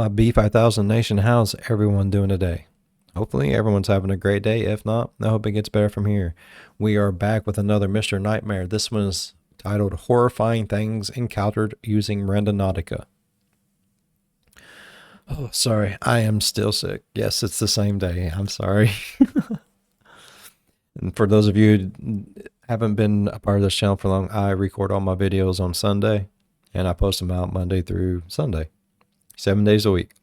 my B5000 Nation, how's everyone doing today? Hopefully everyone's having a great day. If not, I hope it gets better from here. We are back with another Mr. Nightmare. This one is titled Horrifying Things Encountered Using Randonautica. Oh, sorry. I am still sick. Yes, it's the same day. I'm sorry. And for those of you who haven't been a part of this channel for long, I record all my videos on Sunday and I post them out Monday through Sunday, 7 days a week.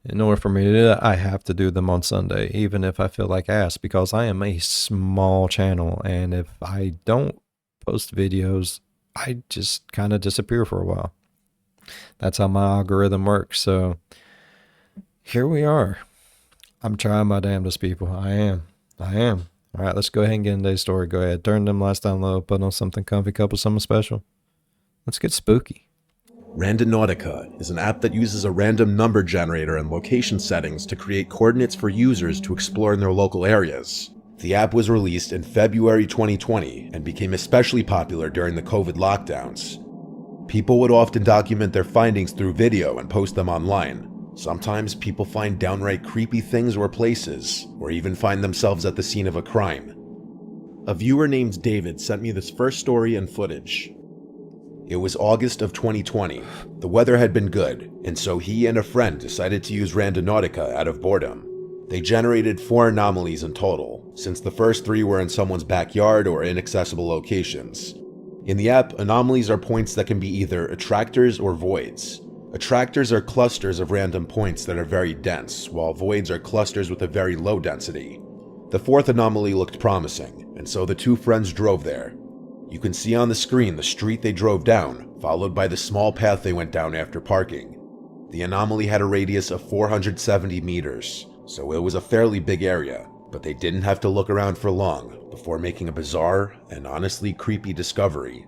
In order for me to do that, I have to do them on Sunday, even if I feel like ass, because I am a small channel. And if I don't post videos, I just kind of disappear for a while. That's how my algorithm works. So here we are. I'm trying my damnedest, people. I am. All right, let's go ahead and get into today's story. Go ahead, turn them lights down low, put on something comfy, cup of something special. Let's get spooky. Randonautica is an app that uses a random number generator and location settings to create coordinates for users to explore in their local areas. The app was released in February 2020 and became especially popular during the COVID lockdowns. People would often document their findings through video and post them online. Sometimes people find downright creepy things or places, or even find themselves at the scene of a crime. A viewer named David sent me this first story and footage. It was August of 2020. The weather had been good, and so he and a friend decided to use Randonautica out of boredom. They generated 4 anomalies in total, since the first 3 were in someone's backyard or inaccessible locations. In the app, anomalies are points that can be either attractors or voids. Attractors are clusters of random points that are very dense, while voids are clusters with a very low density. The 4th anomaly looked promising, and so the 2 friends drove there. You can see on the screen the street they drove down, followed by the small path they went down after parking. The anomaly had a radius of 470 meters, so it was a fairly big area, but they didn't have to look around for long before making a bizarre and honestly creepy discovery.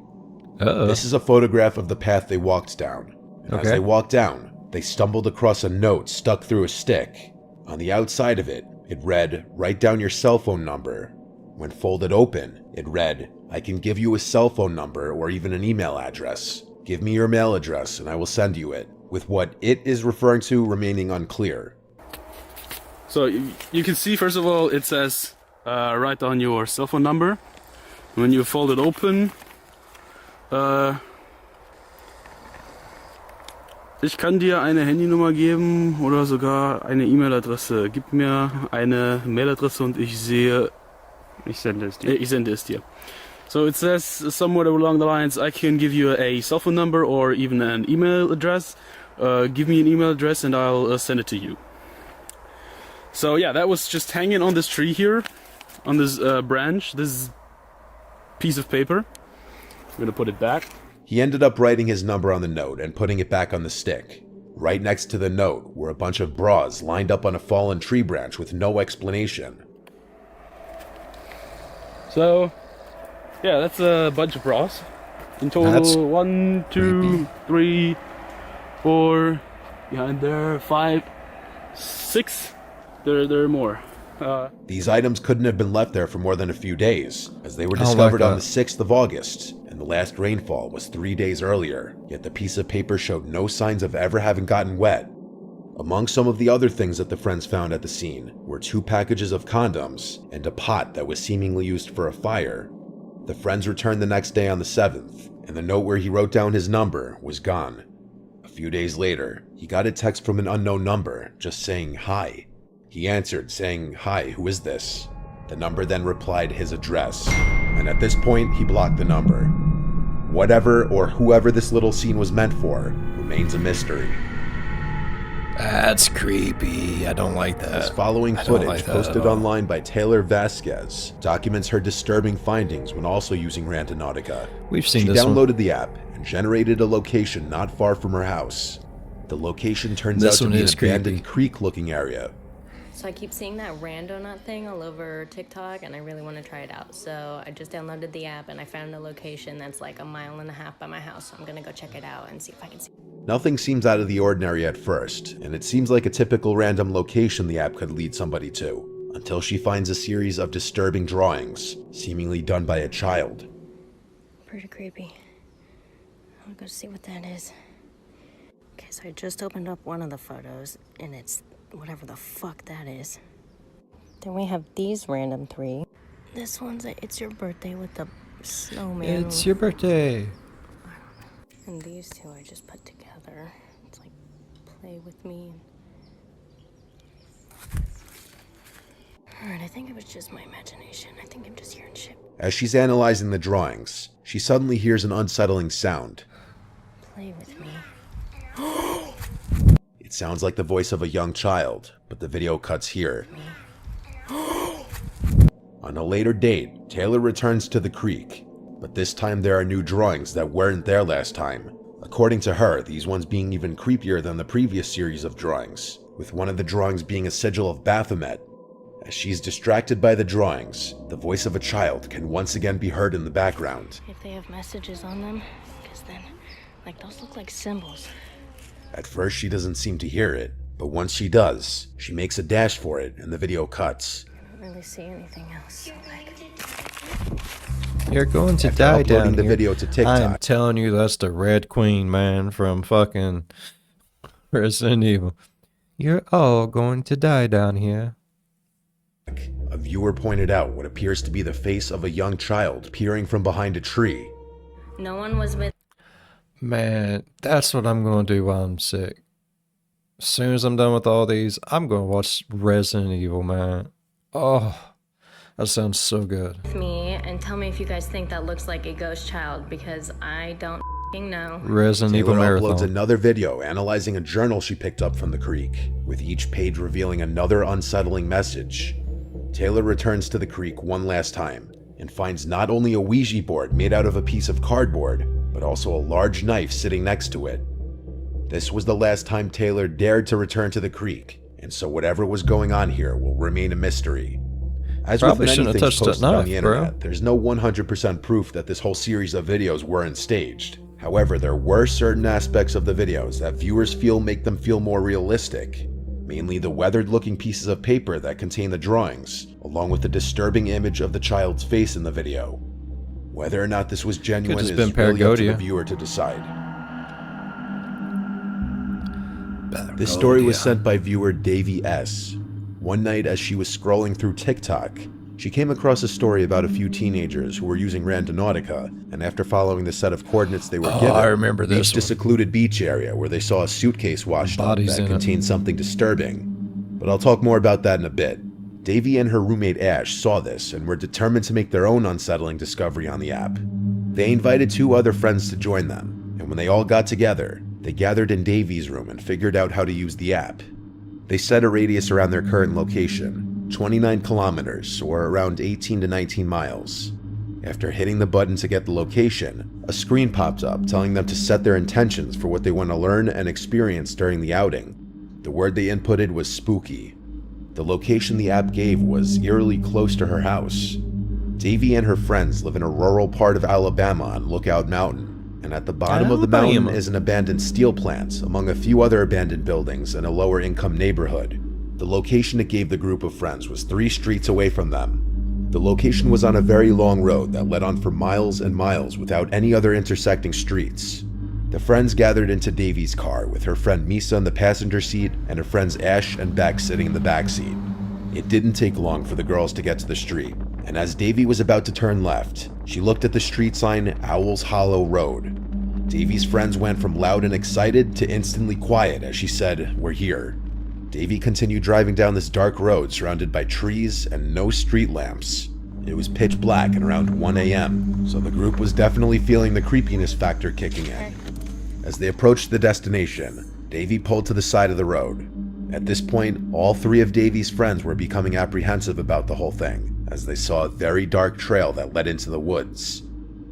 This is a photograph of the path they walked down. And as they walked down, they stumbled across a note stuck through a stick. On the outside of it, it read, "Write down your cell phone number." When folded open, it read, "I can give you a cell phone number or even an email address. Give me your mail address and I will send you it," with what it is referring to remaining unclear. So you can see, first of all, it says, write down your cell phone number. When you fold it open, ich kann dir eine Handynummer geben oder sogar eine E-Mail-Adresse. Gib mir eine Mailadresse und ich sende es dir. So it says somewhere along the lines, I can give you a cell phone number or even an email address. Give me an email address and I'll send it to you. So yeah, that was just hanging on this tree here, on this branch, this piece of paper. I'm gonna put it back. He ended up writing his number on the note and putting it back on the stick. Right next to the note were a bunch of bras lined up on a fallen tree branch with no explanation. So, yeah, that's a bunch of bras. In total, That's 1, 2, 3, 4, behind there, 5, 6. There are more. These items couldn't have been left there for more than a few days, as they were I don't like discovered on that. the 6th of August, and the last rainfall was 3 days earlier, yet the piece of paper showed no signs of ever having gotten wet. Among some of the other things that the friends found at the scene were 2 packages of condoms and a pot that was seemingly used for a fire. The friends returned the next day on the 7th, and the note where he wrote down his number was gone. A few days later, he got a text from an unknown number just saying hi. He answered saying, "Hi, who is this?" The number then replied his address, and at this point he blocked the number. Whatever or whoever this little scene was meant for remains a mystery. That's creepy. I don't like that. This following I don't footage, like that posted at all. online by Taylor Vasquez, documents her disturbing findings when also using Randonautica. We've seen She this one. downloaded the app and generated a location not far from her house. The location turns This out to one be an is abandoned creepy. creek-looking area. So I keep seeing that Randonaut thing all over TikTok, and I really want to try it out. So I just downloaded the app, and I found a location that's like 1.5 miles by my house. So I'm gonna go check it out and see if I can see. Nothing seems out of the ordinary at first, and it seems like a typical random location the app could lead somebody to, until she finds a series of disturbing drawings, seemingly done by a child. Pretty creepy. I'll go see what that is. Okay, Okay, so I just opened up one of the photos, and it's whatever the fuck that is. Then we have these random 3. This one's It's Your Birthday with the snowman. It's your birthday. And these 2 I just put together. It's like, play with me. Alright, I think it was just my imagination. I think I'm just hearing shit. As she's analyzing the drawings, she suddenly hears an unsettling sound. Play with me. It sounds like the voice of a young child, but the video cuts here. On a later date, Taylor returns to the creek, but this time there are new drawings that weren't there last time. According to her, these ones being even creepier than the previous series of drawings, with one of the drawings being a sigil of Baphomet. As she's distracted by the drawings, the voice of a child can once again be heard in the background. If they have messages on them, because then, like, those look like symbols. At first she doesn't seem to hear it, but once she does, she makes a dash for it and the video cuts. I don't really see anything else, so like... You're going to After die uploading down the here. video to TikTok, I'm telling you, that's the Red Queen, man, from fucking Resident Evil. You're all going to die down here. a viewer pointed out what appears to be the face of a young child peering from behind a tree. No one was with... Man, that's what I'm going to do while I'm sick. As soon as I'm done with all these, I'm going to watch Resident Evil, man. Oh, that sounds so good. me and tell me if you guys think that looks like a ghost child, because I don't f***ing know. Resident Evil Taylor uploads Marathon. another video analyzing a journal she picked up from the creek, with each page revealing another unsettling message. Taylor returns to the creek one last time and finds not only a Ouija board made out of a piece of cardboard, but also a large knife sitting next to it. This was the last time Taylor dared to return to the creek, and so whatever was going on here will remain a mystery. As Probably with many shouldn't have things touched that posted on knife, the bro. internet, there's no 100% proof that this whole series of videos weren't staged. However, there were certain aspects of the videos that viewers feel make them feel more realistic. Mainly the weathered-looking pieces of paper that contain the drawings, along with the disturbing image of the child's face in the video. Whether or not this was genuine just is been really up to the Paragodia. viewer to decide. This story was sent by viewer Davey S. One night as she was scrolling through TikTok, she came across a story about a few teenagers who were using Randonautica, and after following the set of coordinates they were given, I remember this reached a one. secluded beach area where they saw a suitcase washed up Bodies that in it. contained something disturbing. But I'll talk more about that in a bit. Davey and her roommate Ash saw this and were determined to make their own unsettling discovery on the app. They invited 2 other friends to join them, and when they all got together, they gathered in Davey's room and figured out how to use the app. They set a radius around their current location, 29 kilometers, or around 18 to 19 miles. After hitting the button to get the location, a screen popped up telling them to set their intentions for what they want to learn and experience during the outing. The word they inputted was spooky. The location the app gave was eerily close to her house. Davey and her friends live in a rural part of Alabama on Lookout Mountain, and at the bottom of the mountain Alabama. is an abandoned steel plant among a few other abandoned buildings in a lower income neighborhood. The location it gave the group of friends was 3 streets away from them. The location was on a very long road that led on for miles and miles without any other intersecting streets. The friends gathered into Davey's car with her friend Misa in the passenger seat and her friends Ash and Beck sitting in the back seat. It didn't take long for the girls to get to the street, and as Davey was about to turn left, she looked at the street sign Owl's Hollow Road. Davey's friends went from loud and excited to instantly quiet as she said, "We're here." Davey continued driving down this dark road surrounded by trees and no street lamps. It was pitch black and around 1 a.m., so the group was definitely feeling the creepiness factor kicking in. As they approached the destination, Davey pulled to the side of the road. At this point, all 3 of Davey's friends were becoming apprehensive about the whole thing, as they saw a very dark trail that led into the woods.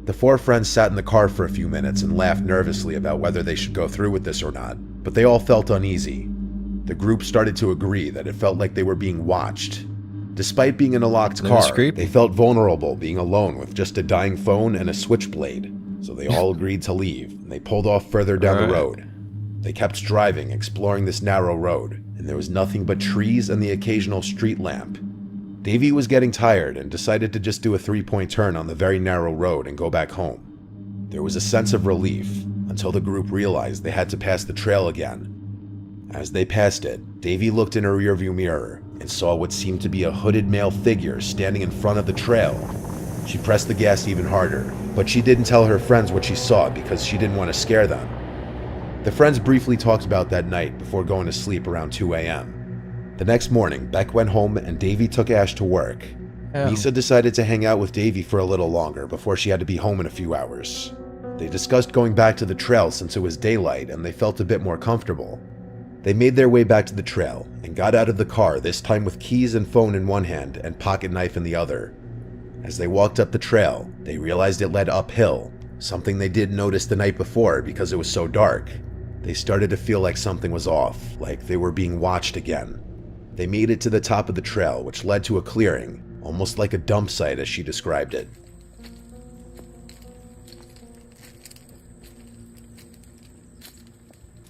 The 4 friends sat in the car for a few minutes and laughed nervously about whether they should go through with this or not, but they all felt uneasy. The group started to agree that it felt like they were being watched. Despite being in a locked That was car, creepy. they felt vulnerable being alone with just a dying phone and a switchblade, so they all agreed to leave, and they pulled off further down the Alright. road. They kept driving, exploring this narrow road, and there was nothing but trees and the occasional street lamp. Davey was getting tired and decided to just do a 3-point turn on the very narrow road and go back home. There was a sense of relief, until the group realized they had to pass the trail again. As they passed it, Davy looked in her rearview mirror and saw what seemed to be a hooded male figure standing in front of the trail. She pressed the gas even harder, but she didn't tell her friends what she saw because she didn't want to scare them. The friends briefly talked about that night before going to sleep around 2 a.m. The next morning, Beck went home and Davy took Ash to work. Misa decided to hang out with Davy for a little longer before she had to be home in a few hours. They discussed going back to the trail since it was daylight and they felt a bit more comfortable. They made their way back to the trail and got out of the car, this time with keys and phone in one hand and pocket knife in the other. As they walked up the trail, they realized it led uphill, something they didn't notice the night before because it was so dark. They started to feel like something was off, like they were being watched again. They made it to the top of the trail, which led to a clearing, almost like a dump site as she described it.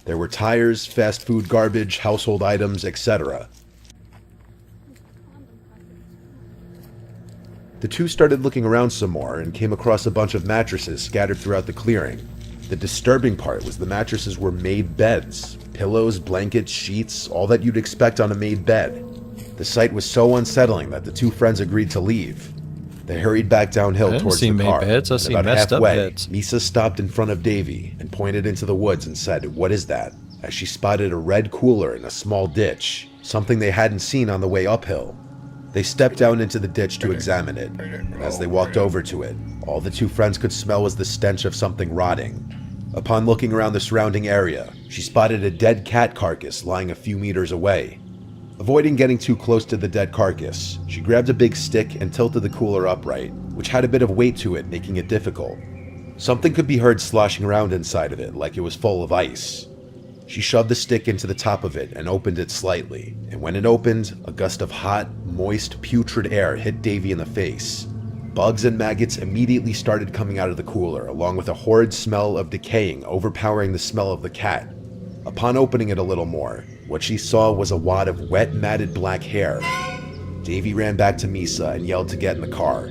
There were tires, fast food garbage, household items, etc. The two started looking around some more and came across a bunch of mattresses scattered throughout the clearing. The disturbing part was the mattresses were made beds. Pillows, blankets, sheets, all that you'd expect on a made bed. The sight was so unsettling that the two friends agreed to leave. They hurried back downhill towards the car. Beds. I see about messed halfway, up beds. Misa stopped in front of Davy and pointed into the woods and said, "What is that?" as she spotted a red cooler in a small ditch, something they hadn't seen on the way uphill. They stepped down into the ditch to examine it, and as they walked over to it, all the two friends could smell was the stench of something rotting. Upon looking around the surrounding area, she spotted a dead cat carcass lying a few meters away. Avoiding getting too close to the dead carcass, she grabbed a big stick and tilted the cooler upright, which had a bit of weight to it, making it difficult. Something could be heard sloshing around inside of it like it was full of ice. She shoved the stick into the top of it and opened it slightly, and when it opened, a gust of hot, moist, putrid air hit Davy in the face. Bugs and maggots immediately started coming out of the cooler, along with a horrid smell of decaying overpowering the smell of the cat. Upon opening it a little more, what she saw was a wad of wet, matted black hair. Davy ran back to Misa and yelled to get in the car.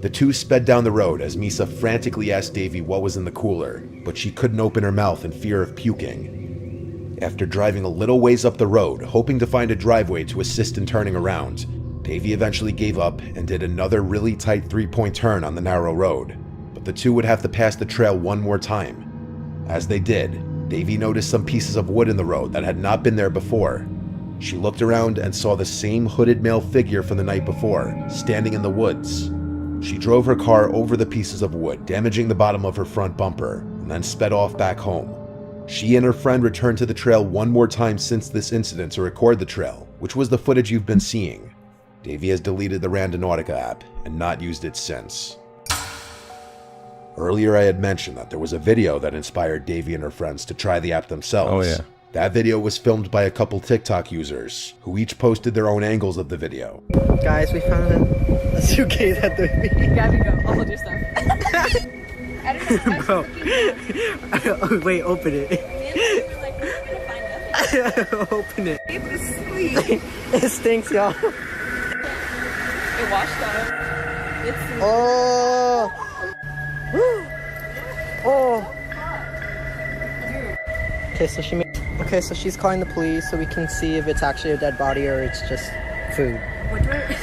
The two sped down the road as Misa frantically asked Davy what was in the cooler, but she couldn't open her mouth in fear of puking. After driving a little ways up the road, hoping to find a driveway to assist in turning around, Davy eventually gave up and did another really tight three-point turn on the narrow road, but the two would have to pass the trail one more time. As they did, Davy noticed some pieces of wood in the road that had not been there before. She looked around and saw the same hooded male figure from the night before, standing in the woods. She drove her car over the pieces of wood, damaging the bottom of her front bumper, and then sped off back home. She and her friend returned to the trail one more time since this incident to record the trail, which was the footage you've been seeing. Davy has deleted the Randonautica app and not used it since. Earlier I had mentioned that there was a video that inspired Davy and her friends to try the app themselves. Oh yeah. That video was filmed by a couple TikTok users, who each posted their own angles of the video. Guys, we found a suitcase at the Gabby, go. I'll hold your stuff. I don't know. Bro. Wait, open it. We're like, we're gonna find nothing. Open it. Sleep. It stinks, y'all. It washed out. It's Oh. Oh. Okay, so she's calling the police so we can see if it's actually a dead body or it's just food. what do I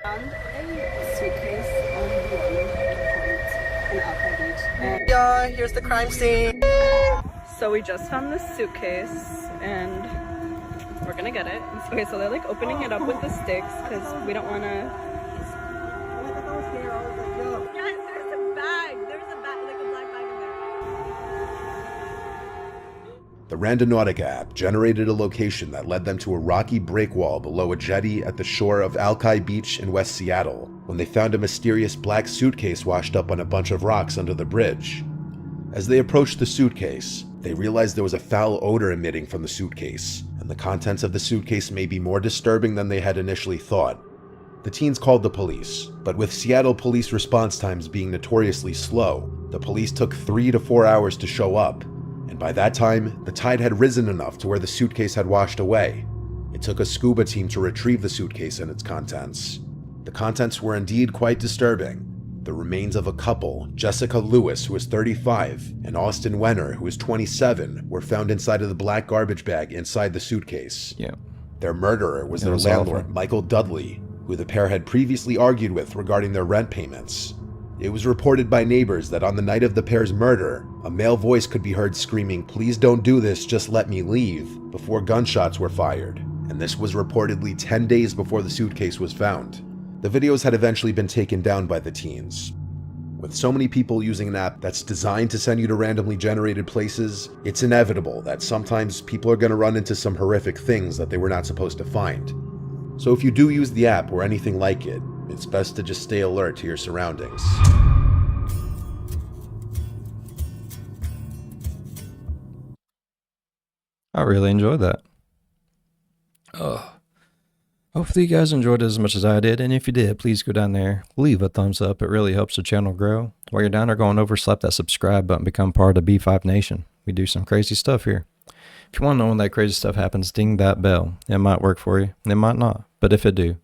found a suitcase on the point in Alpine Beach. And Yeah, here's the crime scene. so we just found this suitcase and we're gonna get it. Okay, so they're like opening it up with the sticks because we don't wanna. Yes, there's a bag. There's a bag, like a black bag in there. The Randonautica app generated a location that led them to a rocky break wall below a jetty at the shore of Alki Beach in West Seattle, when they found a mysterious black suitcase washed up on a bunch of rocks under the bridge. As they approached the suitcase, they realized there was a foul odor emitting from the suitcase, and the contents of the suitcase may be more disturbing than they had initially thought. The teens called the police, but with Seattle police response times being notoriously slow, the police took 3 to 4 hours to show up, and by that time, the tide had risen enough to where the suitcase had washed away. It took a scuba team to retrieve the suitcase and its contents. The contents were indeed quite disturbing. The remains of a couple, Jessica Lewis, who was 35, and Austin Wenner, who was 27, were found inside of the black garbage bag inside the suitcase. Yeah. Their murderer was It their was landlord, awful. Michael Dudley, who the pair had previously argued with regarding their rent payments. It was reported by neighbors that on the night of the pair's murder, a male voice could be heard screaming, "Please don't do this, just let me leave," before gunshots were fired, and this was reportedly 10 days before the suitcase was found. The videos had eventually been taken down by the teens. With so many people using an app that's designed to send you to randomly generated places, it's inevitable that sometimes people are going to run into some horrific things that they were not supposed to find. So if you do use the app or anything like it, it's best to just stay alert to your surroundings. I really enjoyed that. Hopefully you guys enjoyed it as much as I did, and if you did, please go down there, leave a thumbs up. It really helps the channel grow. While you're down there, going over, slap that subscribe button, become part of the B5 Nation. We do some crazy stuff here. If you want to know when that crazy stuff happens, ding that bell. It might work for you, it might not, but if it do,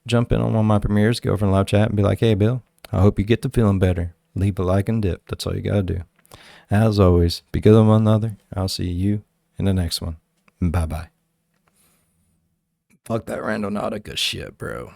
jump in on one of my premieres, go over in live chat and be like, "Hey Bill, I hope you get to feeling better." Leave a like and dip. That's all you gotta do. As always, be good to one another. I'll see you in the next one. Bye bye. Fuck that Randonautica shit, bro.